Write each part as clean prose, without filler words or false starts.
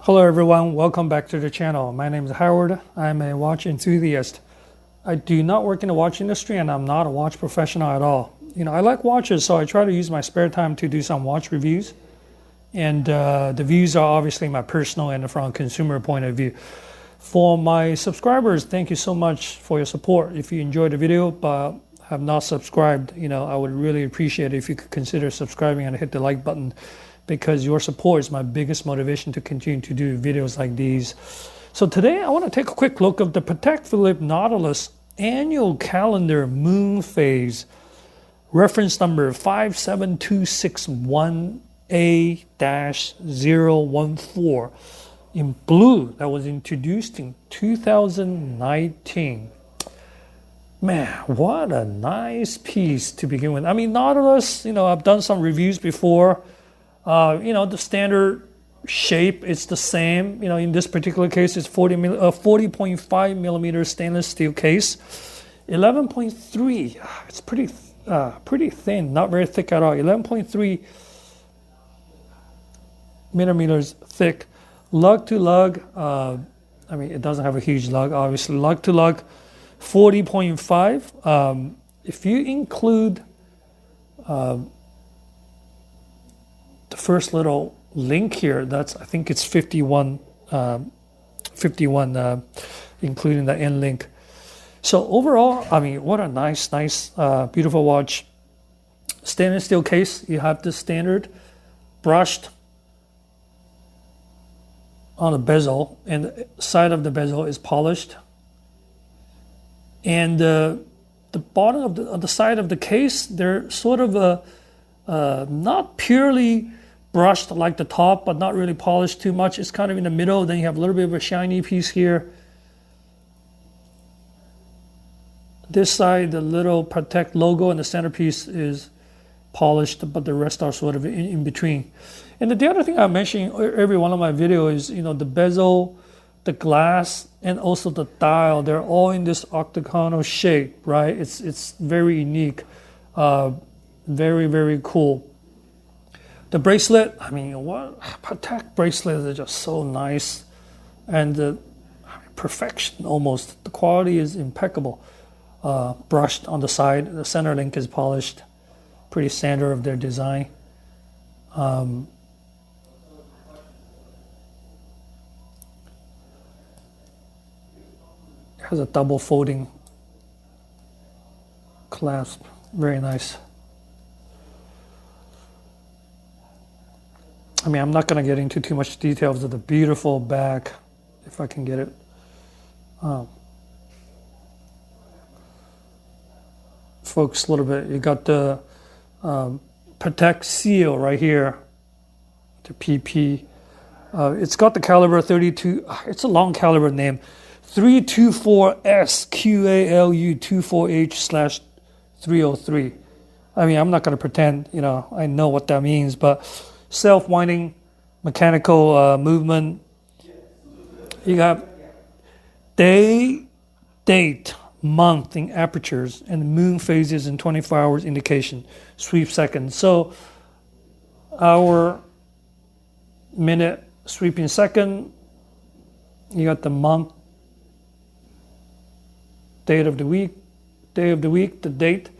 Hello everyone, welcome back to the channel. My name is Howard. I'm a watch enthusiast. I do not work in the watch industry and I'm not a watch professional at all. I like watches, so I try to use my spare time to do some watch reviews. And the views are obviously my personal and from a consumer point of view. For my subscribers, thank you so much for your support. If you enjoyed the video but have not subscribed, I would really appreciate it if you could consider subscribing and hit the like button, because your support is my biggest motivation to continue to do videos like these. So today I want to take a quick look of the Patek Philippe Nautilus annual calendar moon phase, reference number 57261A-014 in blue, that was introduced in 2019. Man, what a nice piece to begin with. I mean, Nautilus, I've done some reviews before. The standard shape is the same. In this particular case, it's 40.5 millimeter stainless steel case, 11.3. It's pretty thin, not very thick at all. 11.3 millimeters thick. Lug to lug. It doesn't have a huge lug, obviously. Lug to lug, 40.5. If you include the first little link here, I think it's 51, including the end link. So overall, what a nice, beautiful watch. Stainless steel case. You have the standard brushed on the bezel, and the side of the bezel is polished. And the bottom of the side of the case, they're sort of not purely brushed like the top, but not really polished too much. It's kind of in the middle. Then you have a little bit of a shiny piece here. This side, the little Patek logo and the centerpiece is polished, but the rest are sort of in between. And the other thing I mention every one of my videos is, the bezel, the glass, and also the dial. They're all in this octagonal shape, right? It's very unique, very, very cool. The bracelet, Patek bracelets are just so nice, and perfection almost. The quality is impeccable. Brushed on the side, the center link is polished. Pretty standard of their design. It has a double folding clasp, very nice. I'm not going to get into too much details of the beautiful back, if I can get it. Focus a little bit. You got the Patek seal right here, the PP. It's got the caliber 32. It's a long caliber name, 324S QALU 24H/303. I'm not going to pretend, I know what that means, but self-winding mechanical movement. You got day, date, month in apertures, and moon phases in 24 hours indication, sweep seconds. So hour, minute, sweeping second. You got the month, day of the week, the date.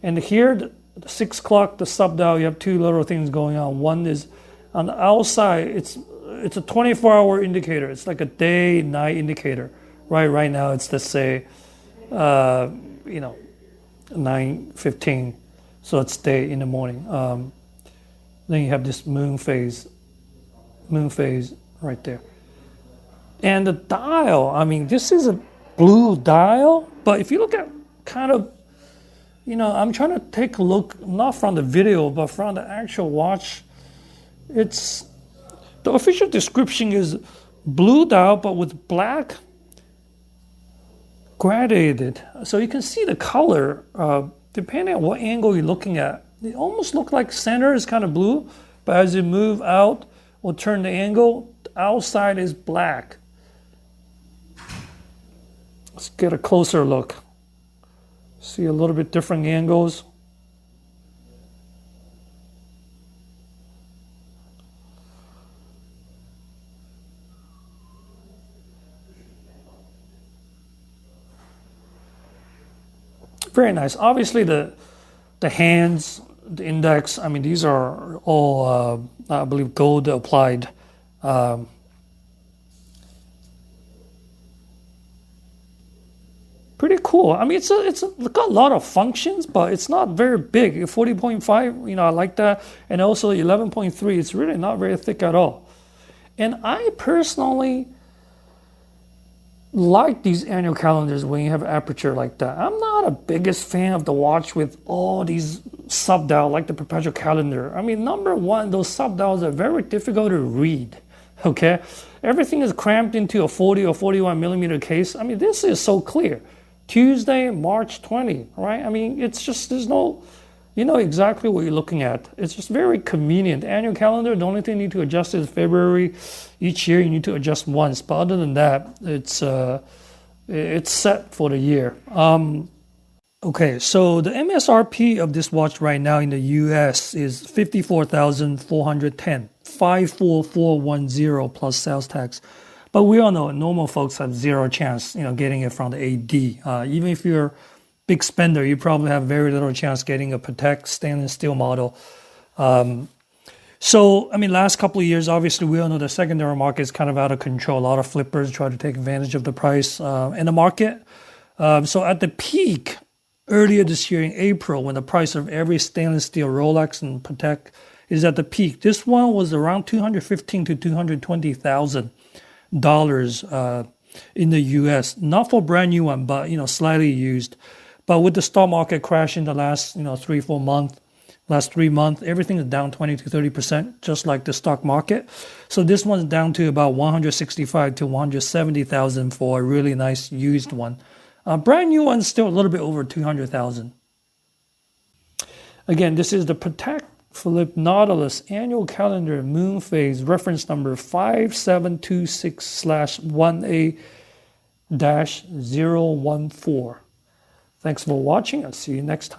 And here, the 6 o'clock, the sub dial, you have two little things going on. One is on the outside, it's a 24-hour indicator. It's like a day-night indicator. Right now, it's, let's say, 9:15, so it's day in the morning. Then you have this moon phase right there. And the dial, this is a blue dial, but if you look at kind of, I'm trying to take a look, not from the video, but from the actual watch. The official description is blue dial, but with black gradated. So you can see the color, depending on what angle you're looking at. It almost look like center is kind of blue, but as you move out or turn the angle, the outside is black. Let's get a closer look. See a little bit different angles. very nice. Obviously, the hands, the index. I mean, these are all I believe gold applied. Pretty cool. I mean, it's got a lot of functions, but it's not very big. 40.5, I like that, and also 11.3. It's really not very thick at all. And I personally like these annual calendars when you have aperture like that. I'm not a biggest fan of the watch with all these sub-dial like the perpetual calendar. I mean, number one, those sub-dials are very difficult to read. Okay, everything is cramped into a 40 or 41 millimeter case. I mean, this is so clear. Tuesday, March 20, right? I mean, it's just, there's no, you know exactly what you're looking at. It's just very convenient. Annual calendar, the only thing you need to adjust is February. Each year you need to adjust once, but other than that, it's set for the year. Okay, so the MSRP of this watch right now in the US is $54,410, 54410 plus sales tax. But we all know normal folks have zero chance, getting it from the AD. Even if you're a big spender, you probably have very little chance getting a Patek stainless steel model. So, I mean, last couple of years, obviously, we all know the secondary market is kind of out of control. A lot of flippers try to take advantage of the price in the market. So at the peak, earlier this year in April, when the price of every stainless steel Rolex and Patek is at the peak, this one was around $215,000 to $220,000 in the US, not for brand new one, but slightly used. But with the stock market crash in the last 3 months, everything is down 20 to 30%, just like the stock market. So this one's down to about 165 to 170,000 for a really nice used one. Brand new one's still a little bit over 200,000. Again, this is the Patek Philippe Nautilus annual calendar moon phase reference number 5726/1A-014. Thanks for watching. I'll see you next time.